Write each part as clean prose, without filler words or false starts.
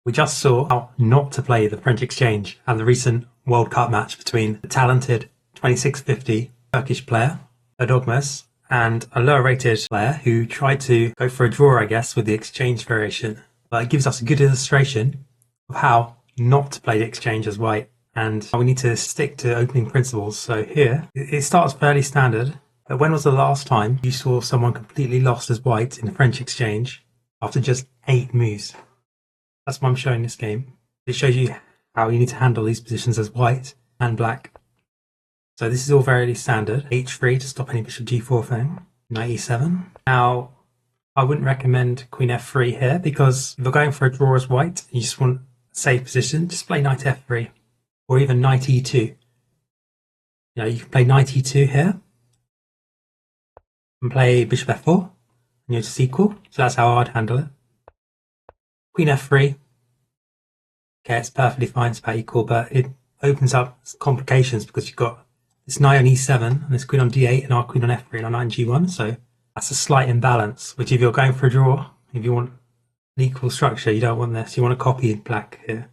We just saw how not to play the French Exchange and the recent World Cup match between the talented 2650 Turkish player, Odogmes, and a lower rated player who tried to go for a draw, I guess, with the exchange variation. But it gives us a good illustration of how not to play the exchange as white and how we need to stick to opening principles. So here, it starts fairly standard. But when was the last time you saw someone completely lost as white in the French Exchange after just 8 moves? That's why I'm showing this game. It shows you how you need to handle these positions as white and black. So this is all very standard. H3 to stop any bishop g4 thing. Knight e7. Now, I wouldn't recommend queen f3 here because if you're going for a draw as white and you just want a safe position, just play knight f3 or even knight e2. You know, you can play knight e2 here and play bishop f4 and you're just equal. So that's how I'd handle it. Queen f3. Okay, it's perfectly fine, it's about equal, but it opens up complications because you've got this knight on e7 and this queen on d8 and our queen on f3 and our knight on g1. So that's a slight imbalance, which if you're going for a draw, if you want an equal structure, you don't want this. You want to copy black here.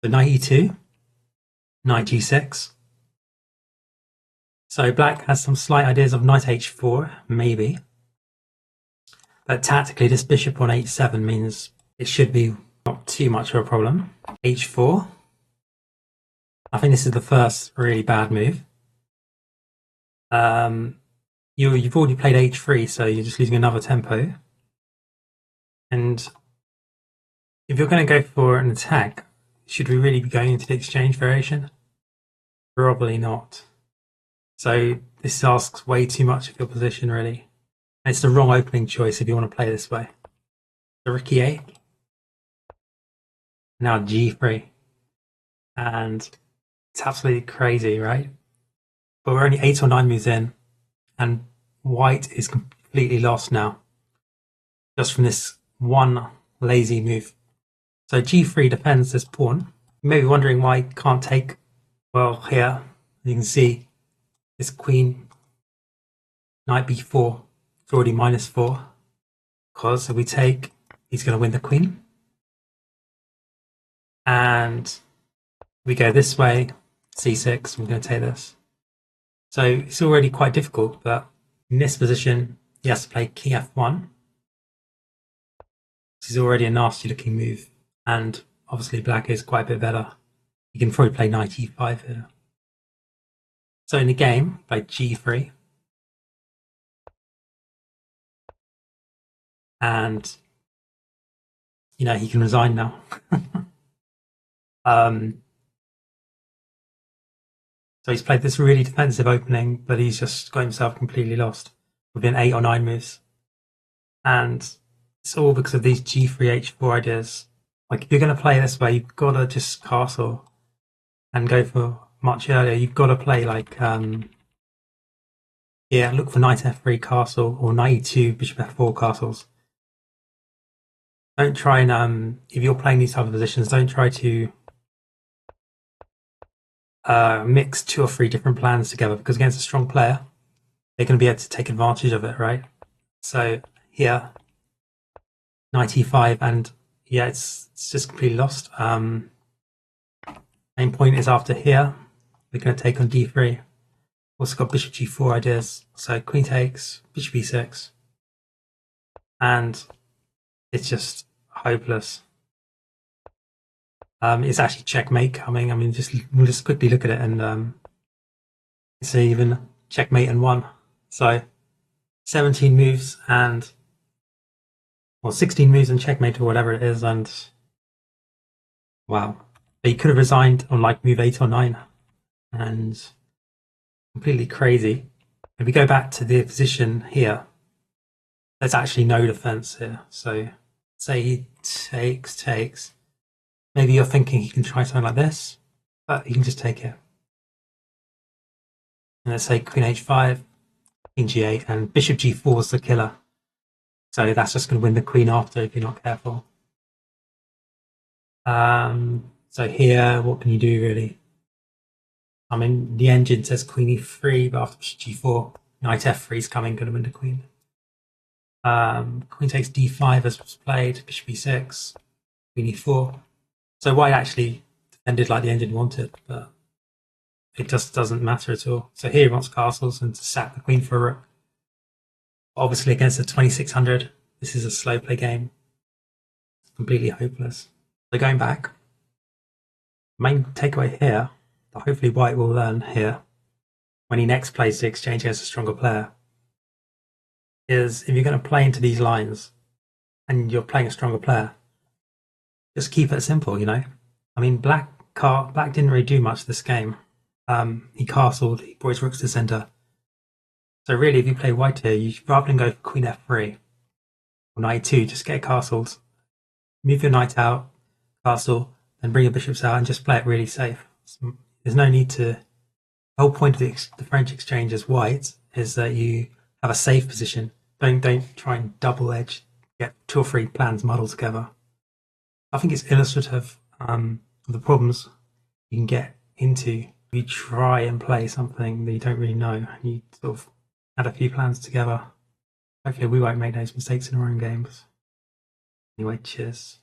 So knight e2, knight g6. So black has some slight ideas of knight h4, maybe. But tactically, this bishop on h7 means it should be not too much of a problem. h4. I think this is the first really bad move. You've already played h3, so you're just losing another tempo. And if you're going to go for an attack, should we really be going into the exchange variation? Probably not. So this asks way too much of your position, really. And it's the wrong opening choice if you want to play this way. So rook e8. Now g3. And it's absolutely crazy, right? But we're only 8 or 9 moves in, and white is completely lost now. Just from this one lazy move. So g3 defends this pawn. You may be wondering why it can't take. Well, here you can see this queen, knight b4, it's already -4. Because if we take, he's going to win the queen. And we go this way, c6, we're going to take this. So it's already quite difficult, but in this position, he has to play king f1. This is already a nasty looking move, and obviously black is quite a bit better. You can probably play knight e5 here. So in the game, play g3. And, you know, he can resign now. So he's played this really defensive opening, but he's just got himself completely lost within 8 or 9 moves. And it's all because of these g3, h4 ideas. Like, if you're going to play this way, you've got to just castle and go for much earlier. You've got to play like, yeah, look for knight f3 castle or knight e2, bishop f4 castles. Don't try and, if you're playing these type of positions, don't try to mix 2 or 3 different plans together, because against a strong player, they're going to be able to take advantage of it, right? So here, knight e5, and yeah, it's just completely lost. Main point is after here, we're going to take on d3. Also got bishop g4 ideas, so queen takes, bishop e6, and it's just hopeless. It's actually checkmate coming. I mean, we'll just quickly look at it, and it's even checkmate and 1. So 17 moves and, well, 16 moves and checkmate or whatever it is, and wow. But he could have resigned on like move 8 or 9, and completely crazy. If we go back to the position here, there's actually no defense here. So say he takes. Maybe you're thinking he can try something like this, but he can just take it. And let's say queen h5, king g8, and bishop g4 is the killer. So that's just going to win the queen after if you're not careful. So here, what can you do really? I mean, the engine says queen e3, but after bishop g4, knight f3 is coming, going to win the queen. Queen takes d5 as was played, bishop e6. queen e4. So white actually defended like the engine wanted, but it just doesn't matter at all. So here he wants castles and to sack the queen for a rook. Obviously against the 2600, this is a slow play game. It's completely hopeless. So going back, main takeaway here that hopefully white will learn here when he next plays the exchange against a stronger player is if you're going to play into these lines and you're playing a stronger player, just keep it simple, you know? I mean, black didn't really do much this game. He castled, he brought his rooks to center. So really, if you play white here, you rather than go for queen f3 or knight 2, just get castled, move your knight out, castle, then bring your bishops out and just play it really safe. There's no need to... The whole point of the French exchange as white is that you have a safe position. Don't try and double edge, get 2 or 3 plans muddled together. I think it's illustrative of the problems you can get into if you try and play something that you don't really know and you sort of add a few plans together. Hopefully we won't make those mistakes in our own games. Anyway, cheers.